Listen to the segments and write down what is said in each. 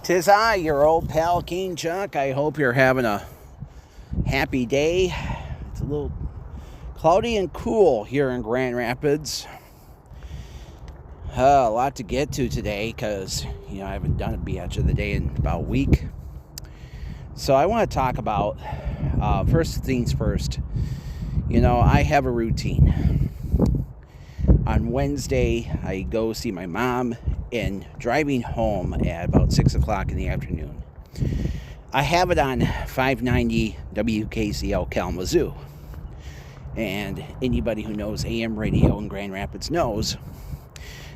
'Tis I, your old pal King Chuck. I hope you're having a happy day. It's a little cloudy and cool here in Grand Rapids. A lot to get to today because, I haven't done a Bee-otches of the day in about a week. So I want to talk about, first things first, I have a routine. On Wednesday, I go see my mom, and driving home at about 6 o'clock in the afternoon, I have it on 590 WKZL Kalamazoo. And anybody who knows AM radio in Grand Rapids knows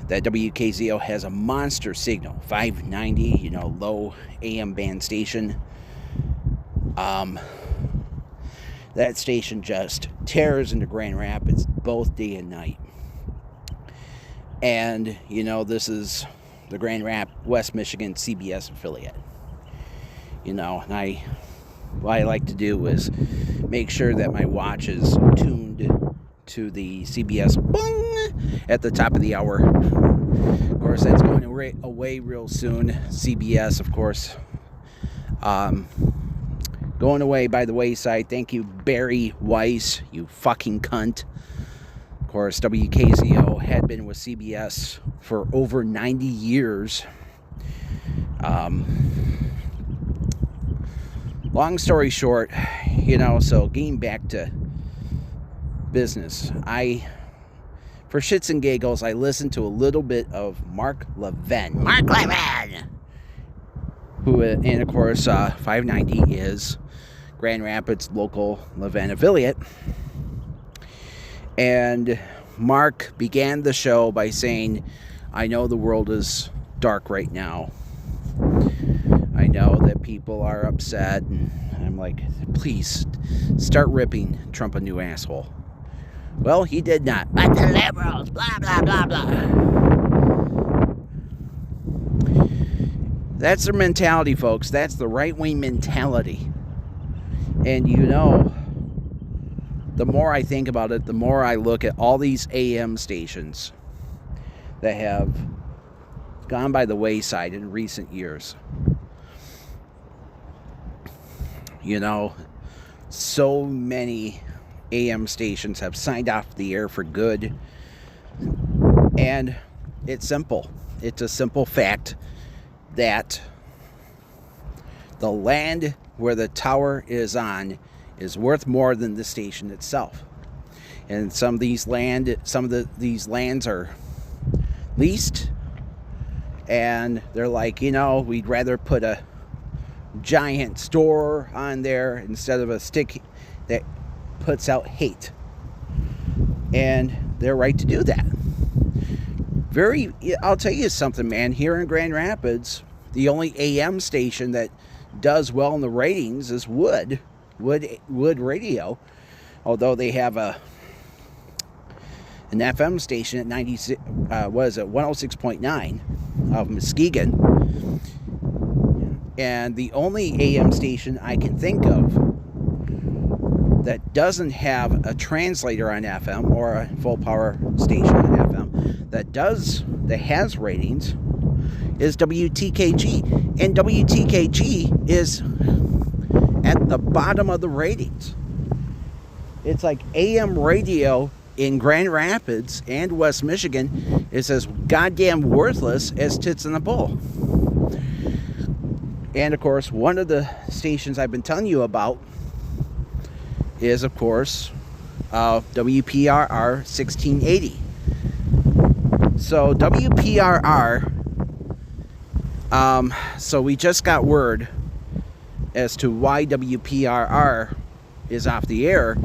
that WKZL has a monster signal, 590, low AM band station. That station just tears into Grand Rapids both day and night. And, this is the Grand West Michigan CBS affiliate. And what I like to do is make sure that my watch is tuned to the CBS boom at the top of the hour. Of course, that's going away real soon. CBS, of course, going away by the wayside. Thank you, Barry Weiss, you fucking cunt. Of course, WKZO had been with CBS for over 90 years. Long story short, so getting back to business, for shits and giggles, I listened to a little bit of Mark Levin. Who, and of course, 590 is Grand Rapids local Levin affiliate. And Mark began the show by saying, I know the world is dark right now. I know that people are upset. And I'm like, please start ripping Trump a new asshole. Well, he did not. But the liberals, blah, blah, blah, blah. That's their mentality, folks. That's the right-wing mentality. And the more I think about it, the more I look at all these AM stations that have gone by the wayside in recent years. So many AM stations have signed off the air for good. And it's simple. It's a simple fact that the land where the tower is on is worth more than the station itself. And some of these these lands are leased, and they're like, we'd rather put a giant store on there instead of a stick that puts out hate. And they're right to do that. I'll tell you something, man. Here in Grand Rapids, the only AM station that does well in the ratings is Wood Radio, although they have an FM station at 106.9 of Muskegon, and the only AM station I can think of that doesn't have a translator on FM or a full power station on FM that has ratings is WTKG, and WTKG is at the bottom of the ratings. It's like AM radio in Grand Rapids and West Michigan is as goddamn worthless as tits in a bowl. And of course, one of the stations I've been telling you about is, of course, WPRR 1680. So WPRR, so we just got word as to why WPRR is off the air.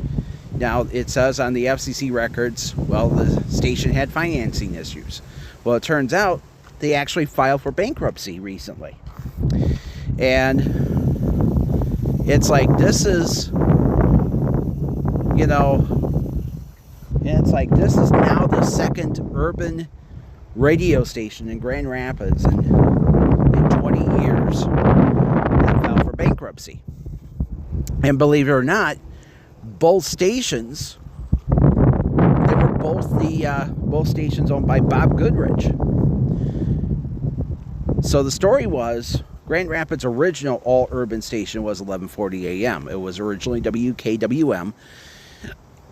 Now, it says on the FCC records, the station had financing issues. Well, it turns out they actually filed for bankruptcy recently. And it's like, this is, this is now the second urban radio station in Grand Rapids in 20 years that filed for bankruptcy. And believe it or not, both stations, they were both stations owned by Bob Goodridge. So the story was, Grand Rapids' original all-urban station was 1140 AM. It was originally WKWM,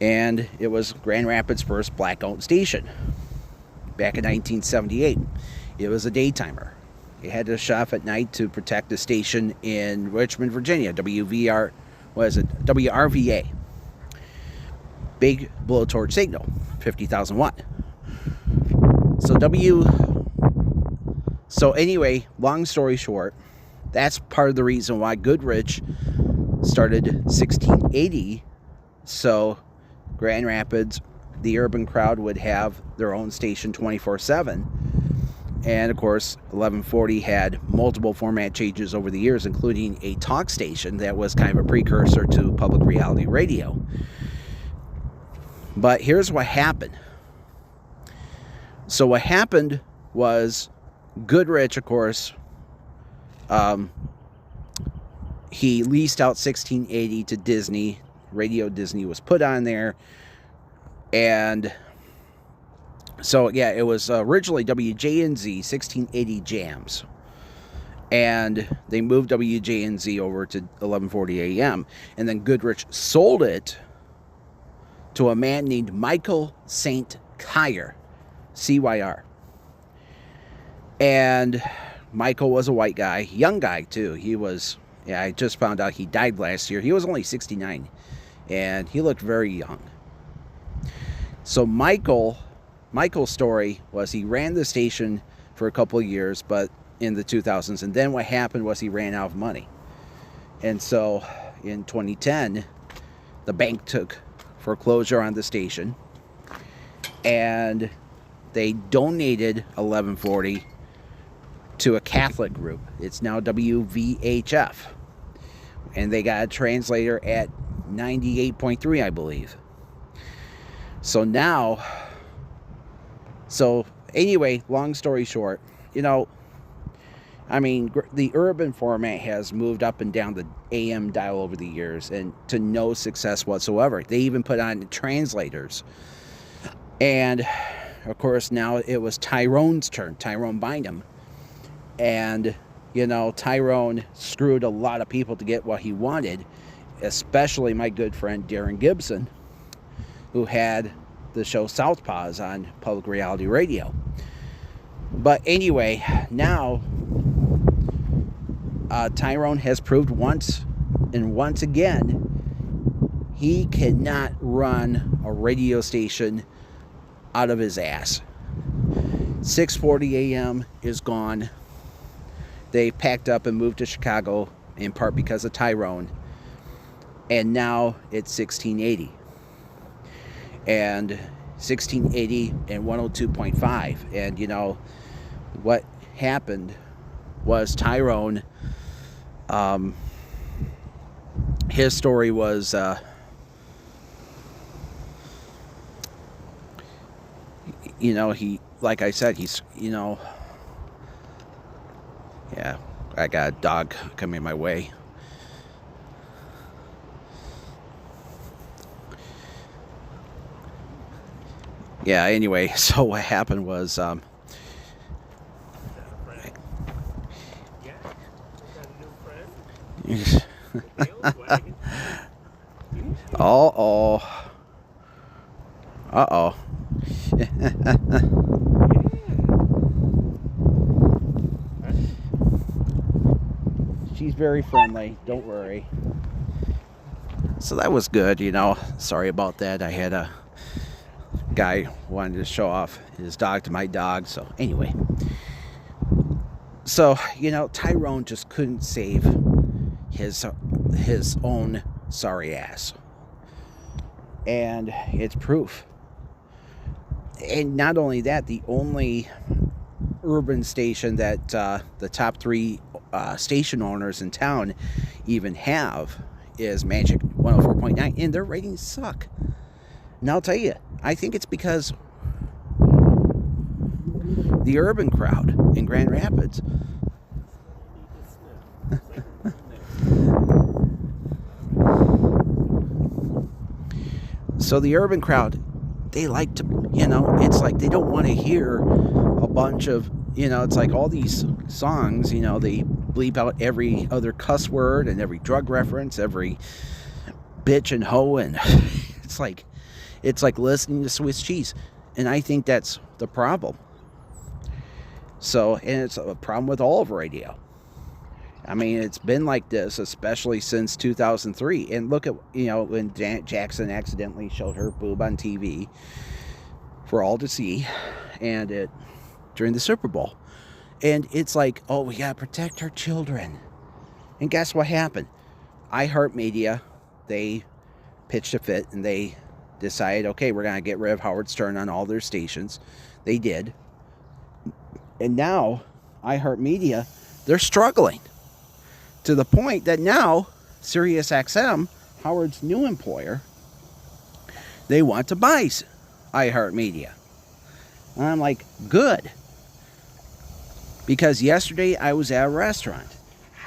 and it was Grand Rapids' first black-owned station back in 1978. It was a daytimer. It had to shut off at night to protect the station in Richmond, Virginia, WRVA. Big blowtorch signal, 50,000 watt. So anyway, long story short, that's part of the reason why Goodridge started 1680. So Grand Rapids, the urban crowd, would have their own station 24/7. And of course, 1140 had multiple format changes over the years, including a talk station that was kind of a precursor to public reality radio. But here's what happened. So what happened was Goodridge, of course, he leased out 1680 to Disney. Radio Disney was put on there. And so, yeah, it was originally WJNZ 1680 Jams. And they moved WJNZ over to 1140 AM. And then Goodridge sold it to a man named Michael St. Cyr, CYR. And Michael was a white guy, young guy too. He was, I just found out he died last year. He was only 69, and he looked very young. So Michael's story was he ran the station for a couple of years, but in the 2000s, and then what happened was he ran out of money. And so in 2010, the bank took foreclosure on the station, and they donated 1140 to a Catholic group. It's now WVHF, and they got a translator at 98.3, I believe. So anyway, long story short, the urban format has moved up and down the AM dial over the years, and to no success whatsoever. They even put on translators. And of course, now it was Tyrone's turn, Tyrone Bynum. And, Tyrone screwed a lot of people to get what he wanted, especially my good friend Darren Gibson, who had the show Southpaws on public reality radio. But anyway, now Tyrone has proved once again he cannot run a radio station out of his ass. 640 AM is gone. They packed up and moved to Chicago, in part because of Tyrone. And now it's 1680. And 1680 and 102.5. And, what happened was Tyrone, his story was, he, like I said, he's, yeah, I got a dog coming my way. Yeah, anyway, so what happened was, Uh-oh. She's very friendly, don't worry. So that was good, Sorry about that. I had a guy wanted to show off his dog to my dog. So anyway. So, Tyrone just couldn't save his own sorry ass. And it's proof. And not only that, the only urban station that the top three station owners in town even have is Magic 104.9, and their ratings suck. And I'll tell you, I think it's because the urban crowd in Grand Rapids so the urban crowd, they like to, it's like they don't want to hear a bunch of it's like all these songs, they bleep out every other cuss word and every drug reference, every bitch and hoe, and it's like listening to Swiss cheese. And I think that's the problem. So, and it's a problem with all of radio. I mean, it's been like this, especially since 2003. And look at, when Janet Jackson accidentally showed her boob on TV for all to see, and during the Super Bowl. And it's like, oh, we got to protect our children. And guess what happened? iHeartMedia, they pitched a fit, and they decided, okay, we're going to get rid of Howard Stern on all their stations. They did. And now, iHeartMedia, they're struggling. To the point that now, SiriusXM, Howard's new employer, they want to buy iHeartMedia. And I'm like, good. Because yesterday I was at a restaurant,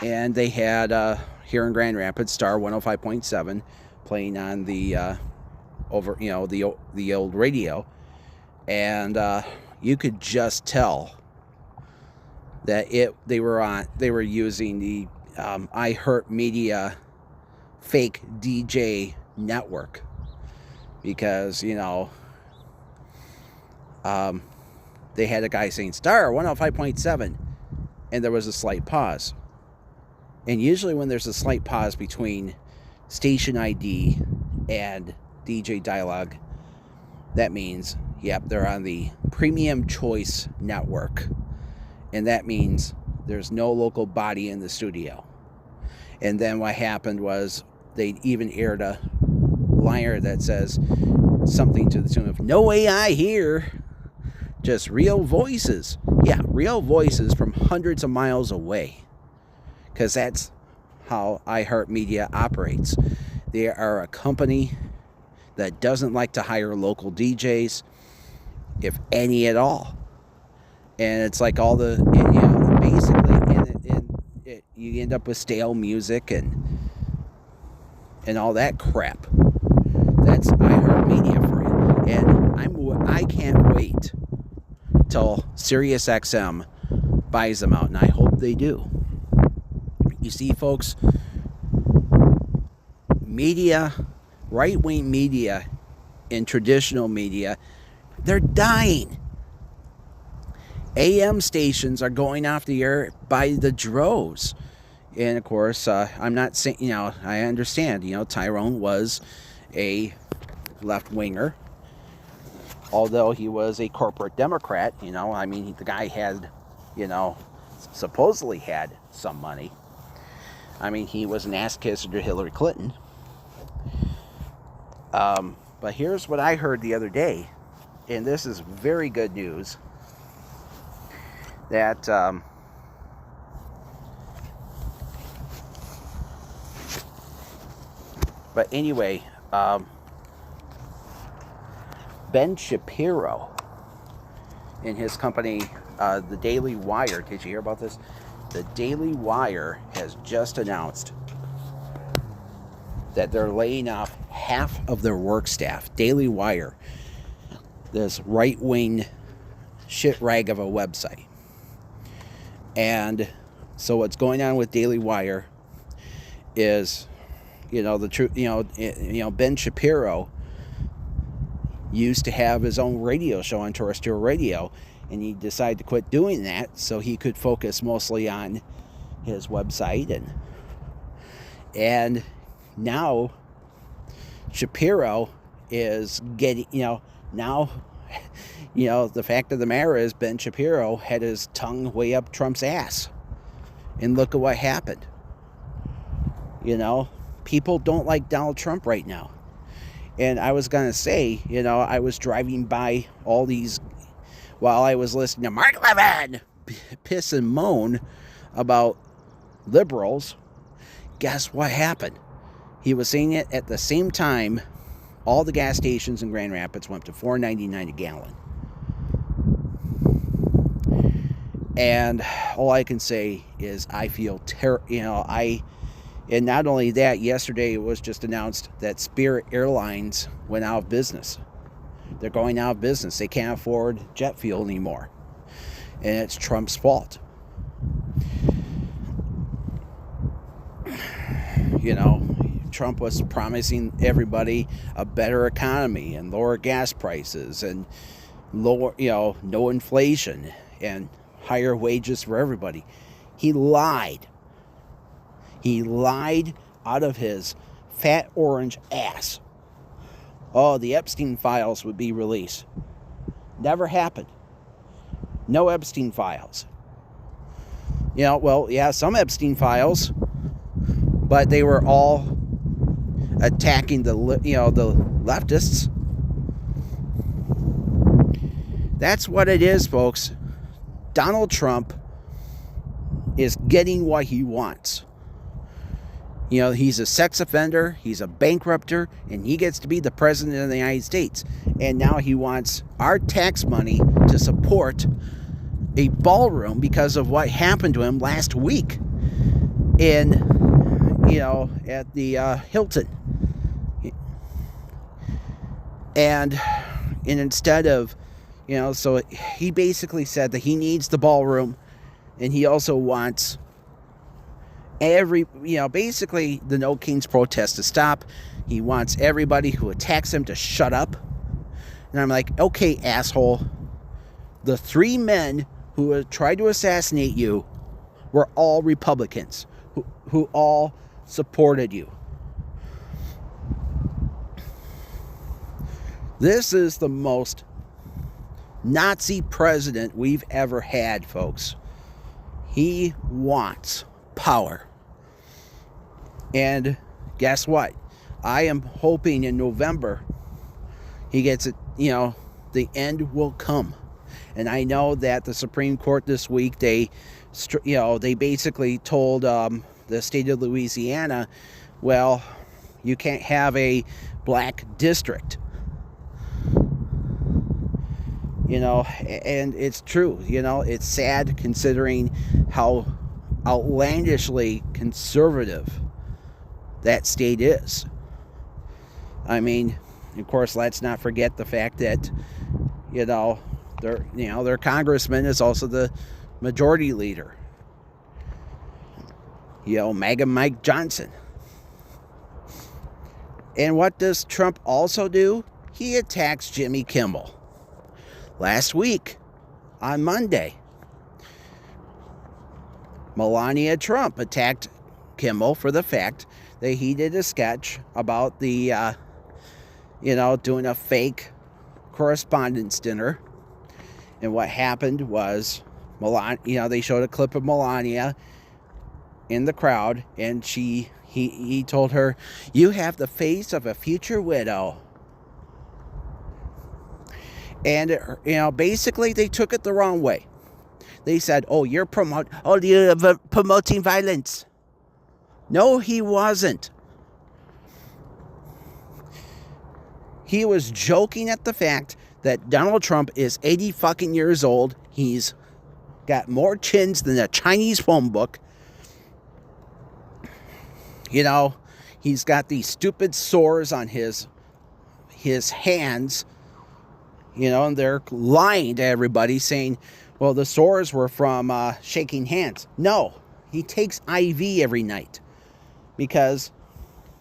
and they had, here in Grand Rapids, Star 105.7 playing on the, the old radio. And you could just tell that they were using the iHeartMedia fake DJ network, because they had a guy saying Star 105.7, and there was a slight pause. And usually when there's a slight pause between station ID and DJ dialogue, that means, yep, they're on the Premium Choice Network. And that means there's no local body in the studio. And then what happened was they even aired a liner that says something to the tune of, no AI here, just real voices. Yeah, real voices from hundreds of miles away. Because that's how iHeartMedia operates. They are a company that doesn't like to hire local DJs, if any at all. And it's like all the, basically, you end up with stale music and all that crap. That's iHeartMedia for you. And I can't wait till SiriusXM buys them out, and I hope they do. You see, folks, media, right-wing media and traditional media, they're dying. AM stations are going off the air by the droves. And of course, I'm not saying, I understand, Tyrone was a left-winger, although he was a corporate Democrat, the guy had, supposedly had some money. He was an ass kisser to Hillary Clinton. But here's what I heard the other day, and this is very good news, that but anyway, Ben Shapiro and his company, the Daily Wire, did you hear about this? The Daily Wire has just announced that they're laying off half of their work staff. Daily Wire, this right-wing shit rag of a website. And so what's going on with Daily Wire is, the truth, Ben Shapiro used to have his own radio show on terrestrial radio, and he decided to quit doing that so he could focus mostly on his website. And now Shapiro is getting, now, the fact of the matter is Ben Shapiro had his tongue way up Trump's ass. And look at what happened. People don't like Donald Trump right now. And I was going to say, I was driving by all these, while I was listening to Mark Levin piss and moan about liberals, guess what happened? He was saying it at the same time all the gas stations in Grand Rapids went to $4.99 a gallon. And all I can say is I feel and not only that, yesterday it was just announced that Spirit Airlines went out of business. They're going out of business. They can't afford jet fuel anymore. and it's Trump's fault. You know, Trump was promising everybody a better economy and lower gas prices and lower, no inflation and higher wages for everybody. He lied. He lied out of his fat orange ass. Oh, the Epstein files would be released. Never happened. No Epstein files. Some Epstein files, but they were all attacking the leftists. That's what it is, folks. Donald Trump is getting what he wants. He's a sex offender, he's a bankrupter, and he gets to be the president of the United States. And now he wants our tax money to support a ballroom because of what happened to him last week at the Hilton. And instead of, so he basically said that he needs the ballroom, and he also wants basically the No Kings protest to stop. He wants everybody who attacks him to shut up. And I'm like, okay, asshole. The 3 men who tried to assassinate you were all Republicans who all supported you. This is the most Nazi president we've ever had, folks. He wants power. And guess what? I am hoping in November he gets it, the end will come. And I know that the Supreme Court this week, they basically told the state of Louisiana, well, you can't have a black district. And it's true. It's sad considering how outlandishly conservative that state is. I mean, of course, let's not forget the fact that, their congressman is also the majority leader. MAGA Mike Johnson. And what does Trump also do? He attacks Jimmy Kimmel. Last week, on Monday, Melania Trump attacked Kimmel for the fact that he did a sketch about the, doing a fake correspondence dinner. And what happened was, they showed a clip of Melania in the crowd, and he told her, "You have the face of a future widow." And, basically they took it the wrong way. They said, you're promoting violence. No, he wasn't. He was joking at the fact that Donald Trump is 80 fucking years old. He's got more chins than a Chinese phone book. He's got these stupid sores on his hands. And they're lying to everybody saying, well, the sores were from shaking hands. No, he takes IV every night because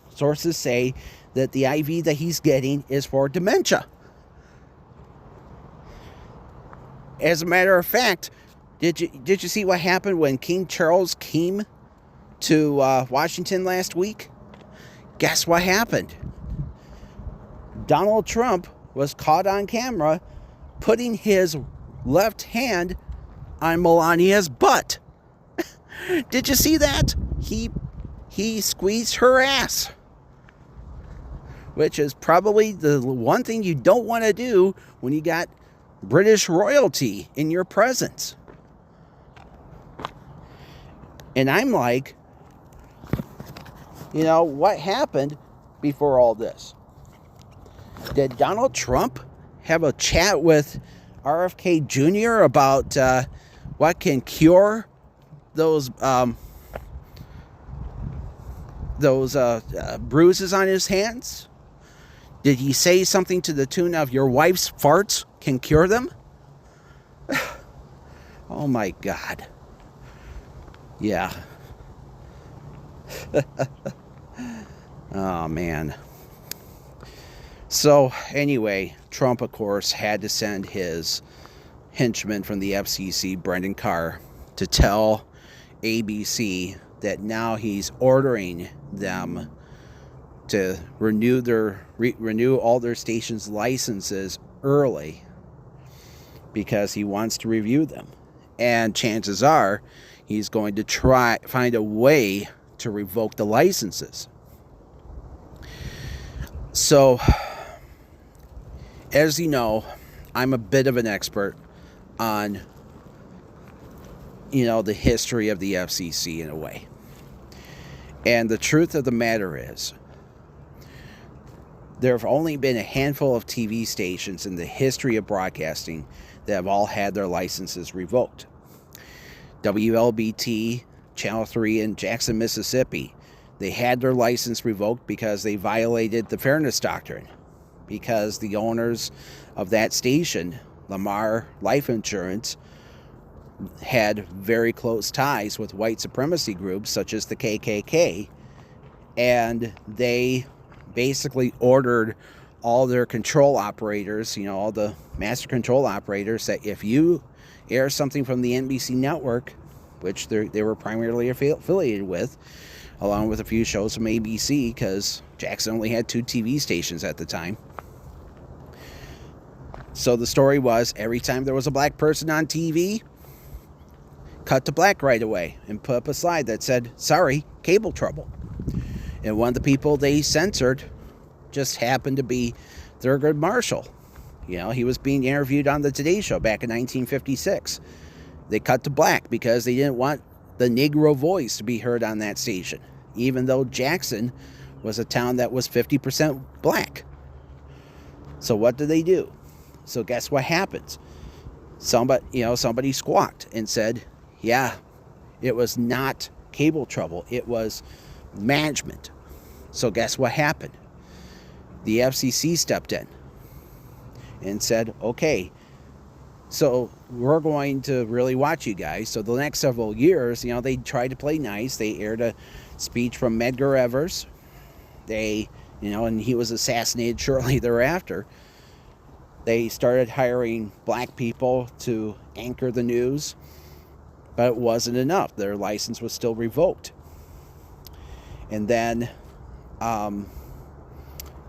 sources say that the IV that he's getting is for dementia. As a matter of fact, did you see what happened when King Charles came to Washington last week? Guess what happened? Donald Trump was caught on camera putting his left hand on Melania's butt. Did you see that? He squeezed her ass, which is probably the one thing you don't want to do when you got British royalty in your presence. And I'm like, what happened before all this? Did Donald Trump have a chat with RFK Jr. about what can cure those bruises on his hands? Did he say something to the tune of, your wife's farts can cure them? Oh my God. Yeah. Oh man. So anyway, Trump, of course, had to send his henchman from the FCC, Brendan Carr, to tell ABC that now he's ordering them to renew all their stations' licenses early because he wants to review them. And chances are he's going to find a way to revoke the licenses. So, as you know, I'm a bit of an expert on, the history of the FCC in a way. And the truth of the matter is, there have only been a handful of TV stations in the history of broadcasting that have all had their licenses revoked. WLBT, Channel 3 in Jackson, Mississippi, they had their license revoked because they violated the Fairness Doctrine, because the owners of that station, Lamar Life Insurance, had very close ties with white supremacy groups such as the KKK, and they basically ordered all their control operators, all the master control operators, that if you air something from the NBC network, which they were primarily affiliated with, along with a few shows from ABC, because Jackson only had 2 TV stations at the time. So the story was, every time there was a black person on TV, cut to black right away and put up a slide that said, "Sorry, cable trouble." And one of the people they censored just happened to be Thurgood Marshall. He was being interviewed on the Today Show back in 1956. They cut to black because they didn't want the Negro voice to be heard on that station, even though Jackson was a town that was 50% black. So what do they do? So guess what happens? Somebody squawked and said, yeah, it was not cable trouble. It was management. So guess what happened? The FCC stepped in and said, okay, so we're going to really watch you guys. So the next several years, they tried to play nice. They aired a speech from Medgar Evers. And he was assassinated shortly thereafter. They started hiring black people to anchor the news, but it wasn't enough. Their license was still revoked. And then,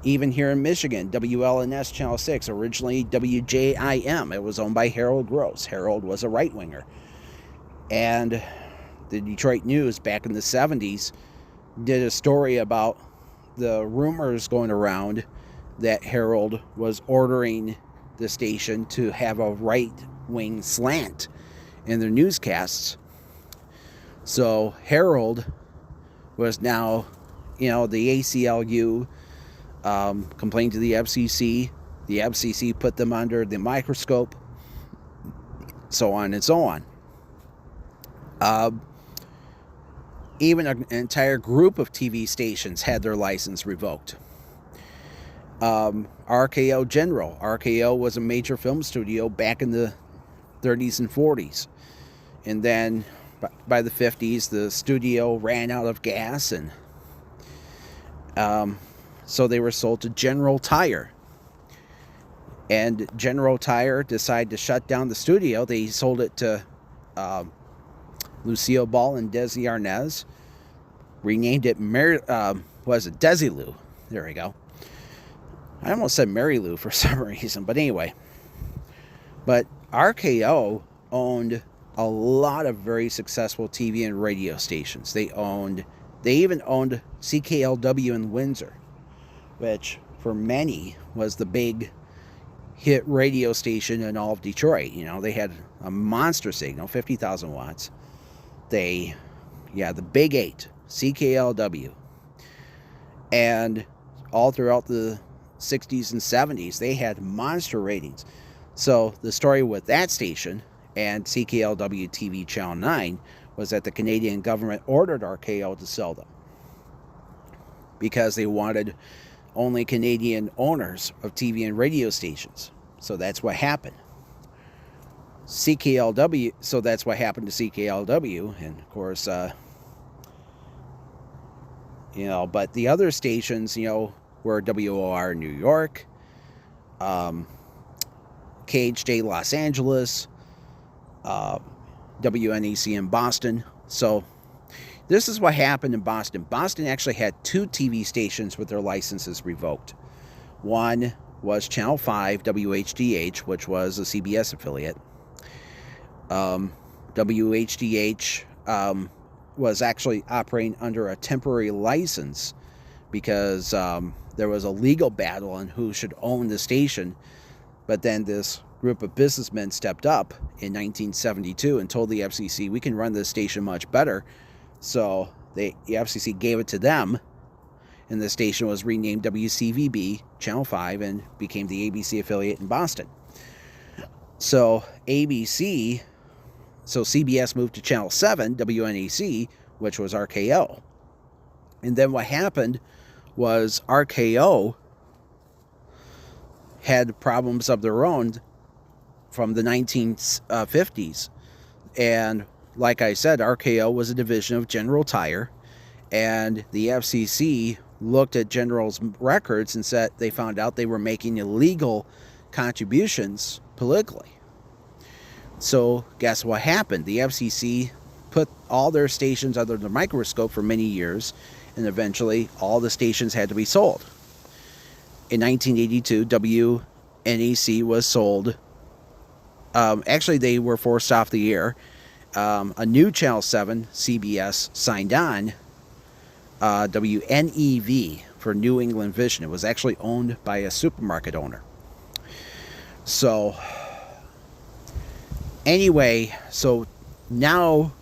even here in Michigan, WLNS Channel 6, originally WJIM, it was owned by Harold Gross. Harold was a right-winger. And the Detroit News back in the 70s did a story about the rumors going around that Harold was ordering the station to have a right-wing slant in their newscasts. So Harold was now, the ACLU complained to the FCC. The FCC put them under the microscope, so on and so on. Even an entire group of TV stations had their license revoked. RKO General. RKO was a major film studio back in the 30s and 40s. And then by the 50s, the studio ran out of gas, and so they were sold to General Tire. And General Tire decided to shut down the studio. They sold it to Lucille Ball and Desi Arnaz. Renamed it Desilu. There we go. I almost said Mary Lou for some reason, but anyway. But RKO owned a lot of very successful TV and radio stations. They even owned CKLW in Windsor, which for many was the big hit radio station in all of Detroit. They had a monster signal, 50,000 watts. The Big 8, CKLW. And all throughout the 60s and 70s, they had monster ratings. So the story with that station and CKLW TV Channel 9 was that the Canadian government ordered RKO to sell them because they wanted only Canadian owners of TV and radio stations. So that's what happened. CKLW, so that's what happened to CKLW, and of course, but the other stations, were WOR in New York, KHJ Los Angeles, WNEC in Boston. So this is what happened in Boston. Boston actually had 2 TV stations with their licenses revoked. One was Channel 5, WHDH, which was a CBS affiliate. WHDH was actually operating under a temporary license because there was a legal battle on who should own the station. But then this group of businessmen stepped up in 1972 and told the FCC, we can run this station much better. So the FCC gave it to them, and the station was renamed WCVB, Channel 5, and became the ABC affiliate in Boston. So CBS moved to Channel 7, WNEC, which was RKO. And then what happened was RKO had problems of their own from the 1950s. And like I said, RKO was a division of General Tire, and the FCC looked at General's records and said they found out they were making illegal contributions politically. So guess what happened? The FCC put all their stations under the microscope for many years, and eventually all the stations had to be sold. In 1982, WNEC was sold. Actually, they were forced off the air. A new Channel 7, CBS, signed on WNEV for New England Vision. It was actually owned by a supermarket owner. So anyway, so now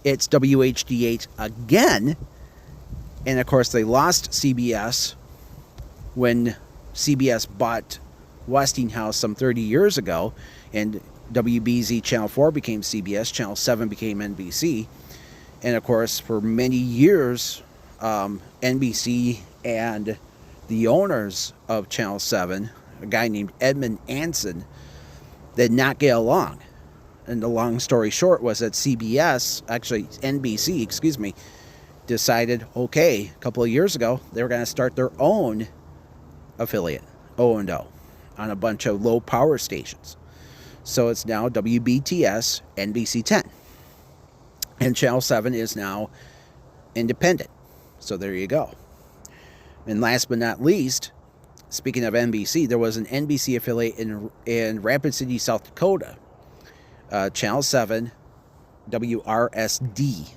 it's WHDH again. And of course, they lost CBS when CBS bought Westinghouse some 30 years ago, and WBZ Channel 4 became CBS, Channel 7 became NBC. And of course, for many years, NBC and the owners of Channel 7, a guy named Edmund Anson, did not get along. And the long story short was that NBC, decided, okay, a couple of years ago, they were going to start their own affiliate, O&O, on a bunch of low power stations. So it's now WBTS NBC 10. And Channel 7 is now independent. So there you go. And last but not least, speaking of NBC, there was an NBC affiliate in Rapid City, South Dakota. Channel 7, WRSD.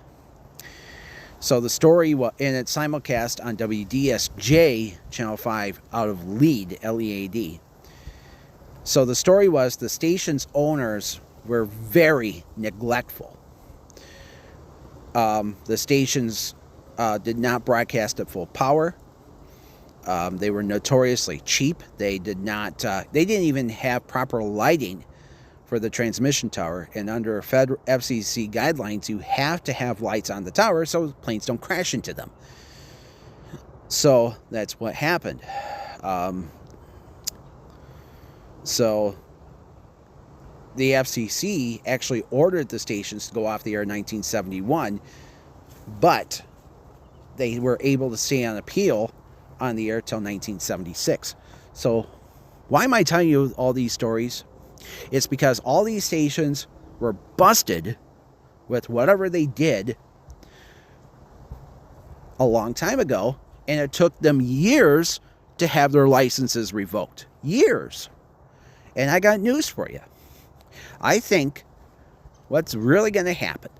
So the story, and it's simulcast on WDSJ, Channel 5, out of Lead, L-E-A-D. So the story was the station's owners were very neglectful. The stations did not broadcast at full power. They were notoriously cheap. They didn't even have proper lighting for the transmission tower, and under federal FCC guidelines, you have to have lights on the tower so planes don't crash into them. So that's what happened. So the FCC actually ordered the stations to go off the air in 1971, but they were able to stay on appeal on the air till 1976. So why am I telling you all these stories? It's because all these stations were busted with whatever they did a long time ago, and it took them years to have their licenses revoked. Years. And I got news for you. I think what's really going to happen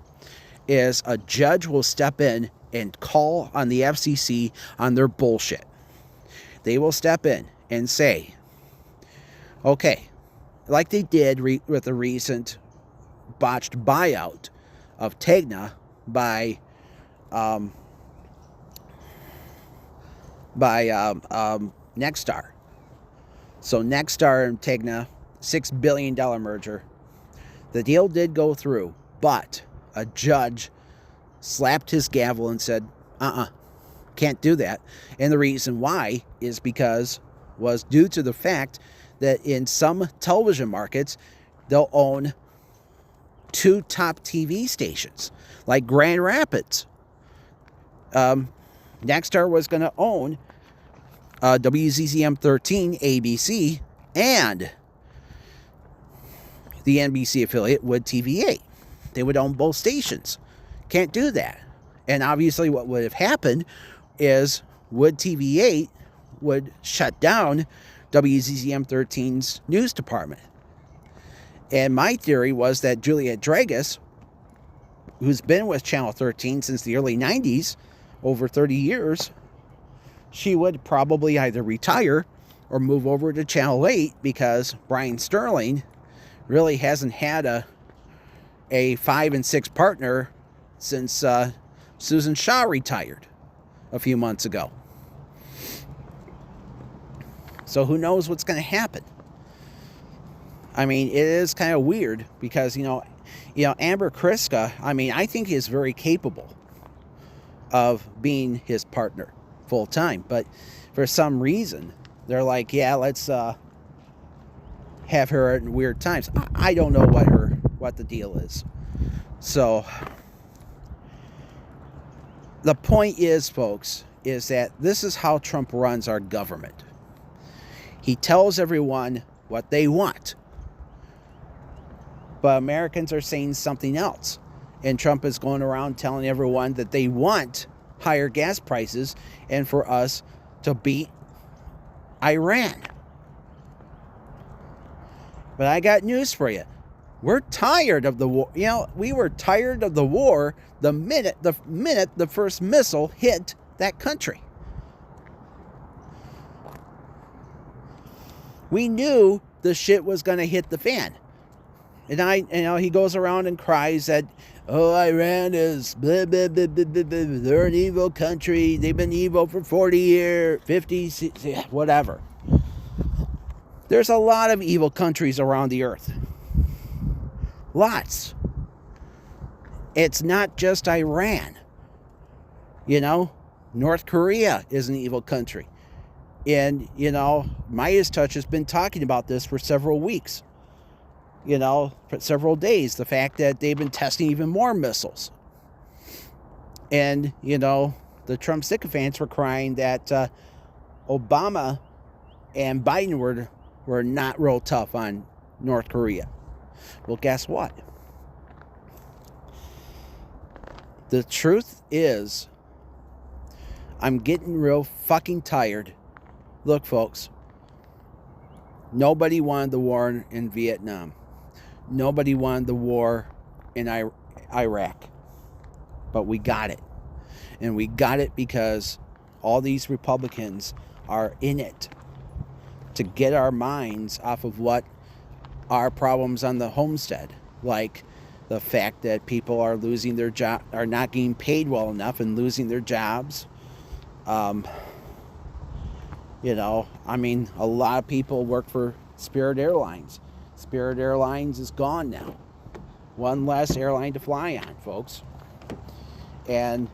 is a judge will step in and call on the FCC on their bullshit. They will step in and say, okay, like they did with the recent botched buyout of Tegna by Nexstar. So Nexstar and Tegna, $6 billion merger. The deal did go through, but a judge slapped his gavel and said, can't do that. And the reason why was due to the fact that in some television markets, they'll own two top TV stations like Grand Rapids. Nexstar was going to own WZZM 13, ABC, and the NBC affiliate Wood TV8. They would own both stations. Can't do that. And obviously what would have happened is Wood TV8 would shut down WZZM 13's news department. And my theory was that Juliet Dragas, who's been with Channel 13 since the early 90s, over 30 years, she would probably either retire or move over to Channel 8 because Brian Sterling really hasn't had a 5 and 6 partner since Susan Shaw retired a few months ago. So who knows what's going to happen? I mean, it is kind of weird because, Amber Kriska, I think is very capable of being his partner full time. But for some reason, they're like, yeah, let's have her at weird times. I don't know what the deal is. So the point is, folks, is that this is how Trump runs our government. He tells everyone what they want. But Americans are saying something else. And Trump is going around telling everyone that they want higher gas prices and for us to beat Iran. But I got news for you. We're tired of the war. We were tired of the war the minute the first missile hit that country. We knew the shit was going to hit the fan. And he goes around and cries that, Iran is blah, blah, blah, blah, blah, blah. They're an evil country. They've been evil for 40 years, 50, whatever. There's a lot of evil countries around the earth. Lots. It's not just Iran. North Korea is an evil country. And, Midas Touch has been talking about this for several weeks. For several days. The fact that they've been testing even more missiles. And, the Trump sycophants were crying that Obama and Biden were not real tough on North Korea. Well, guess what? The truth is, I'm getting real fucking tired. Look, folks, nobody wanted the war in Vietnam. Nobody wanted the war in Iraq. But we got it. And we got it because all these Republicans are in it to get our minds off of what are problems on the homestead. Like the fact that people are losing their job, are not getting paid well enough and losing their jobs. A lot of people work for Spirit Airlines. Spirit Airlines is gone now. One less airline to fly on, folks. And,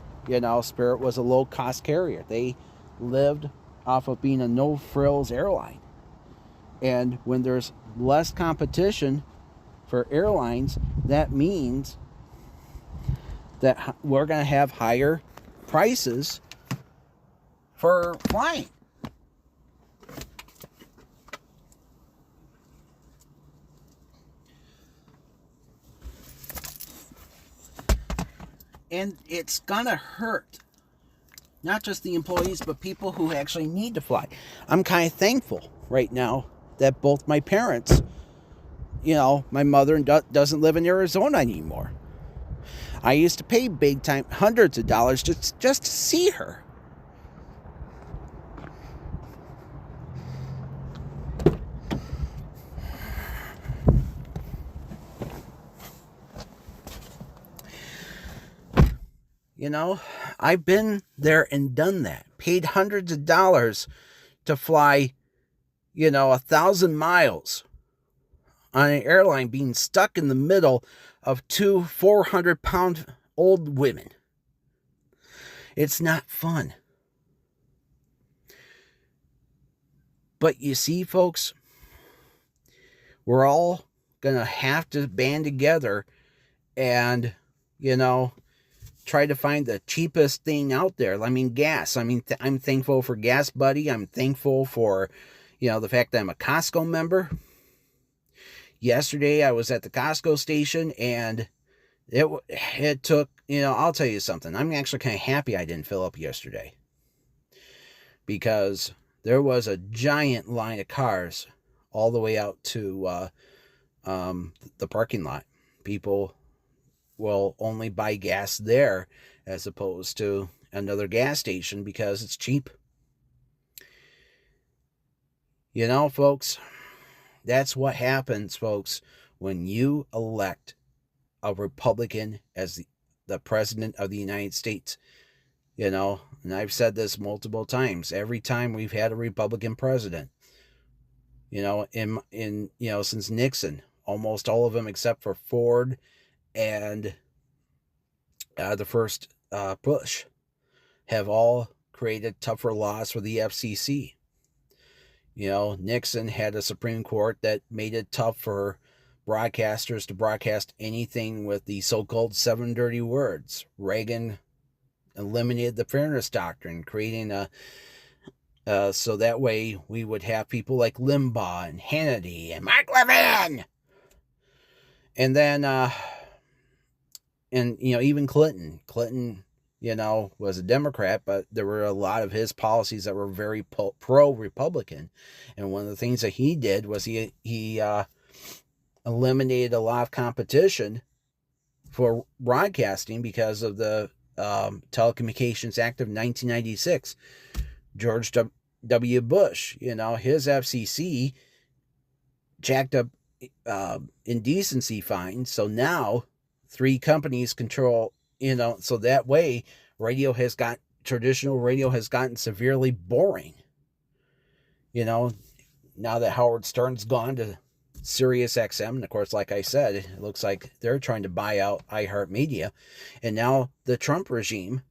Spirit was a low-cost carrier. They lived off of being a no-frills airline. And when there's less competition for airlines, that means that we're going to have higher prices for flying. And it's going to hurt not just the employees, but people who actually need to fly. I'm kind of thankful right now that both my parents, my mother doesn't live in Arizona anymore. I used to pay big time, hundreds of dollars just to see her. I've been there and done that. Paid hundreds of dollars to fly, 1,000 miles on an airline being stuck in the middle of two 400-pound old women. It's not fun. But you see, folks, we're all going to have to band together and, try to find the cheapest thing out there. I mean, gas. I mean, I'm thankful for Gas Buddy. I'm thankful for, the fact that I'm a Costco member. Yesterday, I was at the Costco station, and it took, I'll tell you something. I'm actually kind of happy I didn't fill up yesterday, because there was a giant line of cars all the way out to the parking lot. People will only buy gas there as opposed to another gas station because it's cheap. Folks, that's what happens, folks, when you elect a Republican as the president of the United States. And I've said this multiple times. Every time we've had a Republican president, since Nixon, almost all of them except for Ford and the first Bush have all created tougher laws for the FCC. Nixon had a Supreme Court that made it tough for broadcasters to broadcast anything with the so-called 7 dirty words. Reagan eliminated the Fairness Doctrine, creating so that way we would have people like Limbaugh and Hannity and Mark Levin. And then, even Clinton. Clinton, was a Democrat, but there were a lot of his policies that were very pro-Republican. And one of the things that he did was he eliminated a lot of competition for broadcasting because of the Telecommunications Act of 1996. George W. Bush, his FCC jacked up indecency fines. So now 3 companies control, so that way traditional radio has gotten severely boring. Now that Howard Stern's gone to SiriusXM, and of course, like I said, it looks like they're trying to buy out iHeartMedia, and now the Trump regime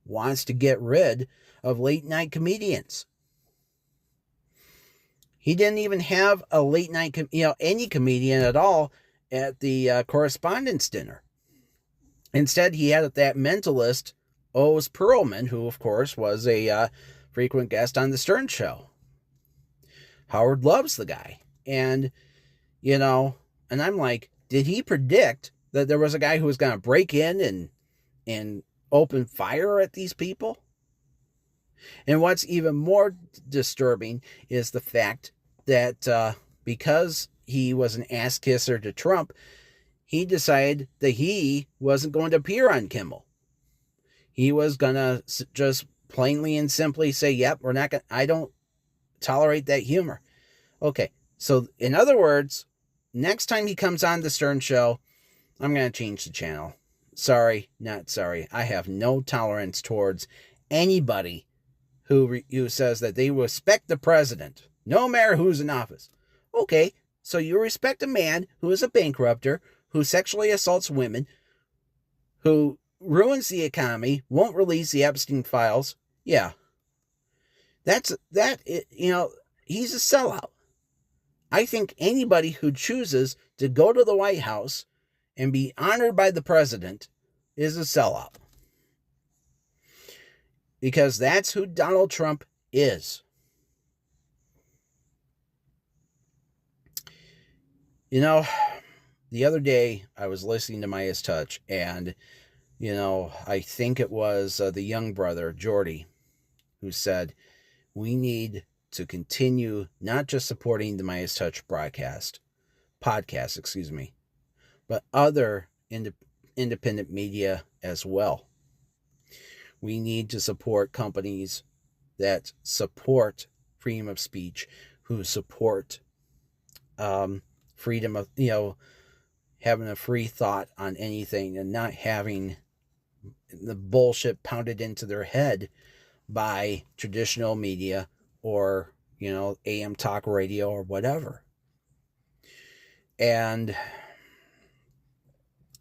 wants to get rid of late night comedians. He didn't even have a late night, any comedian at all at the correspondence dinner. Instead, he had that mentalist, Oz Perlman, who, of course, was a frequent guest on the Stern Show. Howard loves the guy. And, and I'm like, did he predict that there was a guy who was going to break in and open fire at these people? And what's even more disturbing is the fact that because he was an ass kisser to Trump, he decided that he wasn't going to appear on Kimmel. He was going to just plainly and simply say, yep, I don't tolerate that humor. Okay, so in other words, next time he comes on the Stern Show, I'm going to change the channel. Sorry, not sorry. I have no tolerance towards anybody who says that they respect the president, no matter who's in office. Okay, so you respect a man who is a bankrupter, who sexually assaults women, who ruins the economy, won't release the Epstein files. Yeah, he's a sellout. I think anybody who chooses to go to the White House and be honored by the president is a sellout. Because that's who Donald Trump is. The other day I was listening to Midas Touch, and, I think it was the young brother, Jordy, who said, we need to continue not just supporting the Midas Touch podcast, but other independent media as well. We need to support companies that support freedom of speech, who support freedom of, having a free thought on anything and not having the bullshit pounded into their head by traditional media or, AM talk radio or whatever. And,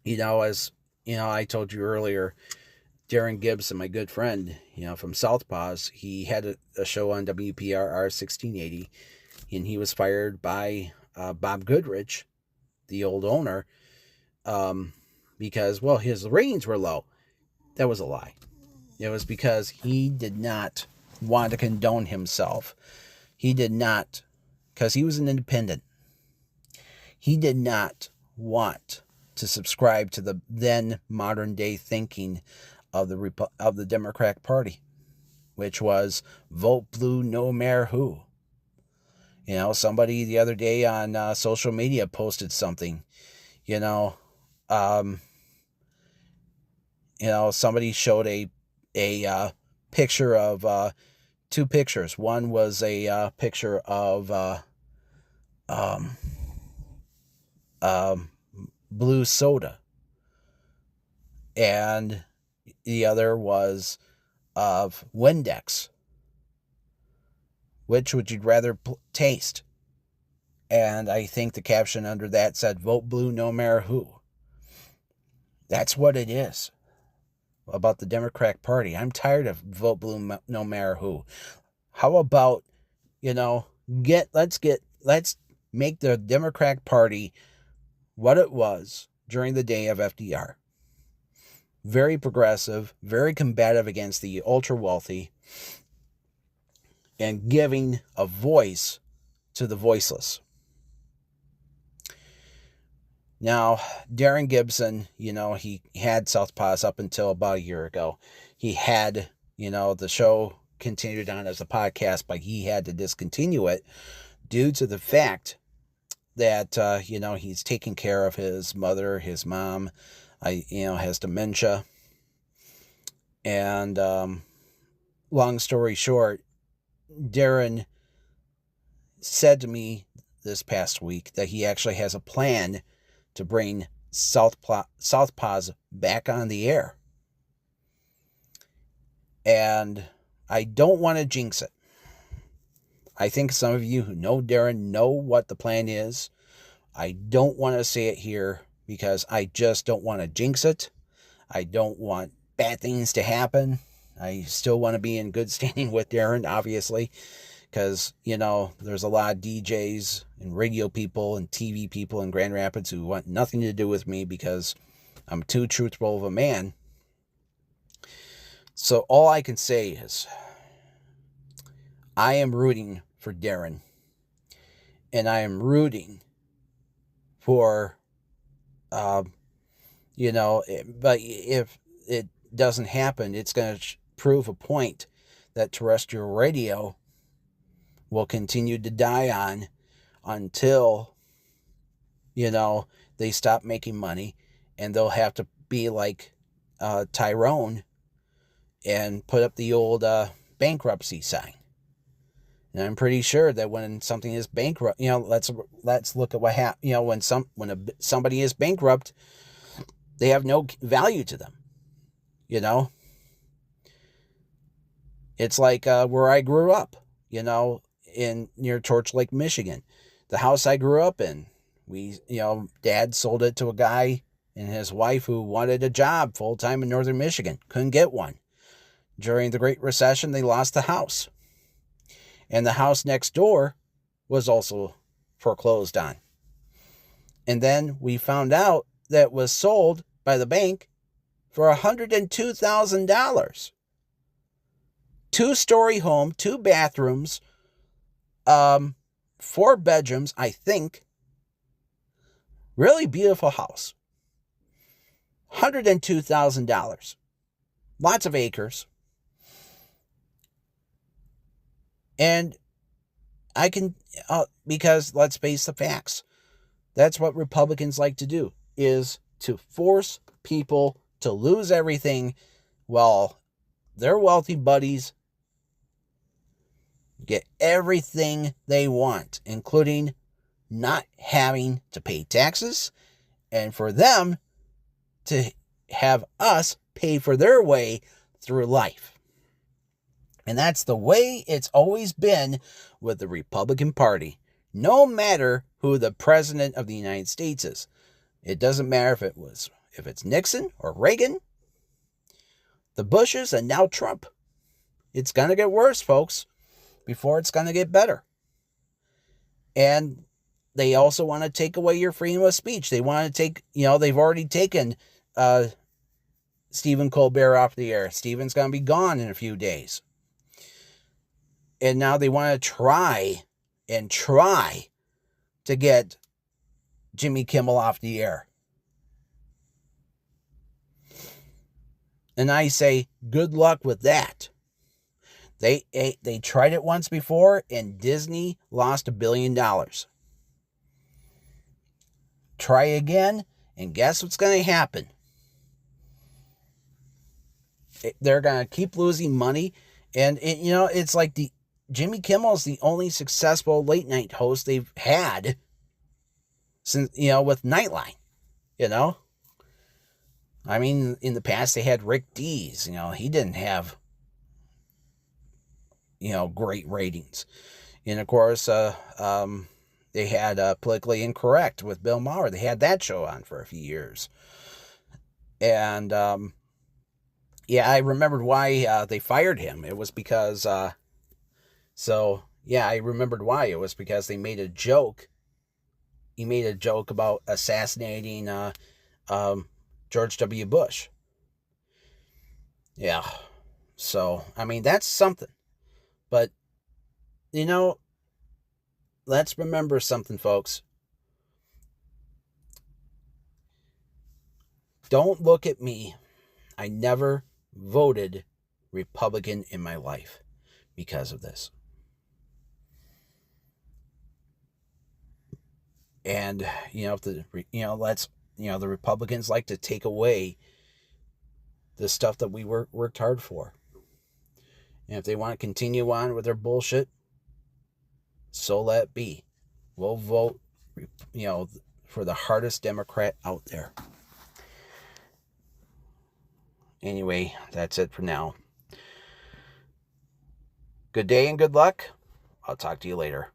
as, I told you earlier, Darren Gibson, my good friend, from Southpaws, he had a show on WPRR 1680, and he was fired by Bob Goodridge, the old owner, because, well, his ratings were low. That was a lie. It was because he did not want to condone himself. He did not, because he was an independent. He did not want to subscribe to the then modern day thinking of the Democratic Party, which was vote blue no matter who. You know, somebody the other day on social media posted something. Somebody showed a picture of two pictures. One was a picture of blue soda, and the other was of Windex. Which would you rather taste? And I think the caption under that said, vote blue no matter who. That's what it is about the Democratic Party. I'm tired of vote blue no matter who. How about, let's make the Democratic Party what it was during the day of FDR. Very progressive, very combative against the ultra wealthy, and giving a voice to the voiceless. Now, Darren Gibson, he had Southpaws up until about a year ago. He had, the show continued on as a podcast, but he had to discontinue it due to the fact that, he's taking care of his mother, his mom, has dementia. And long story short, Darren said to me this past week that he actually has a plan to bring Southpaws back on the air. And I don't want to jinx it. I think some of you who know Darren know what the plan is. I don't want to say it here because I just don't want to jinx it. I don't want bad things to happen. I still want to be in good standing with Darren, obviously, because, there's a lot of DJs and radio people and TV people in Grand Rapids who want nothing to do with me because I'm too truthful of a man. So all I can say is I am rooting for Darren, and I am rooting for, but if it doesn't happen, it's going to prove a point that terrestrial radio will continue to die on until, they stop making money, and they'll have to be like Tyrone and put up the old bankruptcy sign. And I'm pretty sure that when something is bankrupt, let's look at what happens. When somebody is bankrupt, they have no value to them. It's like where I grew up, in near Torch Lake, Michigan. The house I grew up in, Dad sold it to a guy and his wife who wanted a job full-time in northern Michigan. Couldn't get one. During the Great Recession, they lost the house. And the house next door was also foreclosed on. And then we found out that it was sold by the bank for $102,000. 2-story home, 2 bathrooms, 4 bedrooms, I think. Really beautiful house. $102,000. Lots of acres. And I can, because let's face the facts. That's what Republicans like to do, is to force people to lose everything while their wealthy buddies get everything they want, including not having to pay taxes, and for them to have us pay for their way through life. And that's the way it's always been with the Republican Party, no matter who the president of the United States is. It doesn't matter if it's Nixon or Reagan, the Bushes, and now Trump. It's going to get worse, folks, before it's going to get better. And they also want to take away your freedom of speech. They want to take, they've already taken Stephen Colbert off the air. Stephen's going to be gone in a few days. And now they want to try to get Jimmy Kimmel off the air. And I say, good luck with that. They tried it once before, and Disney lost $1 billion. Try again, and guess what's going to happen? They're going to keep losing money. And, it's like Jimmy Kimmel is the only successful late night host they've had since, with Nightline, I mean, in the past they had Rick Dees, he didn't have, great ratings. And of course, they had Politically Incorrect with Bill Maher. They had that show on for a few years. And, I remembered why they fired him. It was because, I remembered why. It was because they made a joke. He made a joke about assassinating George W. Bush. Yeah. So, I mean, that's something. But, let's remember something, folks. Don't look at me. I never voted Republican in my life because of this. And, the Republicans like to take away the stuff that we worked hard for. And if they want to continue on with their bullshit, so let it be. We'll vote, for the hardest Democrat out there. Anyway, that's it for now. Good day and good luck. I'll talk to you later.